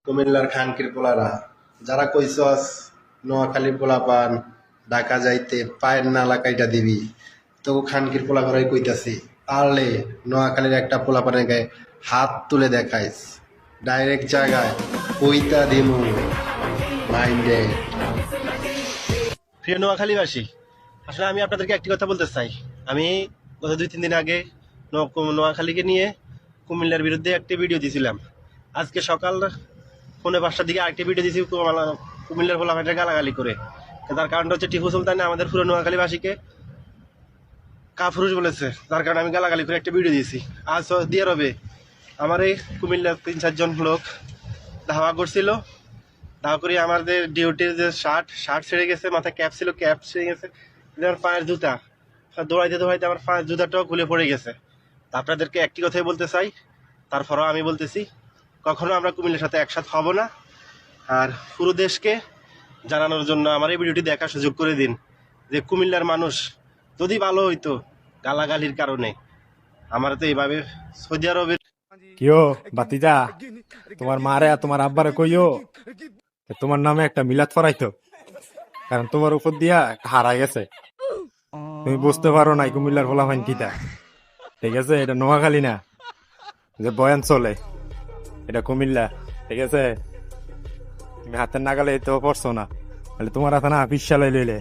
কুমিল্লার খানকির পোলারা যারা কইছস নোয়াখালীর পোলা পান ঢাকা যাইতে পায়ের নালা কাইটা দিবি তো খানকির পোলা ঘরে কইতাছি পারলে নোয়াখালীর একটা পোলা পানের গায়ে হাত তুলে দেখাইস ডাইরেক্ট জায়গায় কইতা দিমু মাইন্ডে। প্রিয় নোয়াখালীবাসী, আসলে আমি আপনাদেরকে একটি কথা বলতে চাই। আমি গত 2-3 দিন আগে নোয়াখালীকে নিয়ে কুমিল্লার বিরুদ্ধে একটি ভিডিও দিয়েছিলাম। আজকে সকাল 5:45টার দিকে আরেকটি ভিডিও দিয়েছি কুমিল্লার পোলাপানটা গালাগালি করে। তার কারণটা হচ্ছে টিপু সুলতান আমাদের পুরো নোয়াখালীবাসীকে কাপুরুষ বলেছে, তার কারণে আমি গালাগালি করে একটা ভিডিও দিয়েছি। আজ দিয়ে রবে আমার এই কুমিল্লার 3-4 জন লোক ধাওয়া করছিল। ধাওয়া করে আমাদের ডিউটির যে শার্ট ছেড়ে গেছে, মাথায় ক্যাপ ছিল, ক্যাপ ছেড়ে গেছে, আমার পায়ের জুতা দৌড়াইতে দৌড়াইতে আমার পায়ের জুতাটাও খুলে পড়ে গেছে। আপনাদেরকে একটি কথাই বলতে চাই, তারপরেও আমি বলতেছি, কখনো আমরা কুমিল্লার সাথে একসাথ হব না। আর পুরো দেশকে জানানোর জন্য আমার এই ভিডিওটি দেখার সুযোগ করে দিন যে কুমিল্লার মানুষ যদি ভালো হইতো গালাগালির কারণে আমার তো এইভাবে সৌদি আরবের কিও বাতিজা, তোমার মারে আর তোমার আব্বারে কইও তোমার নামে একটা মিলাদ ফরাইতো, কারণ তোমার উপর দিয়া হারাই গেছে। তুমি বুঝতে পারো নাই কুমিল্লার ফলাফাইন কিতা। ঠিক আছে, এটা নোয়াখালী না যে বয়ান চলে, এটা কুমিল্লা। ঠিক আছে, তুমি হাতের নাগালে তো পড়ছো না, তোমার হাতে না 20 সালে লইলে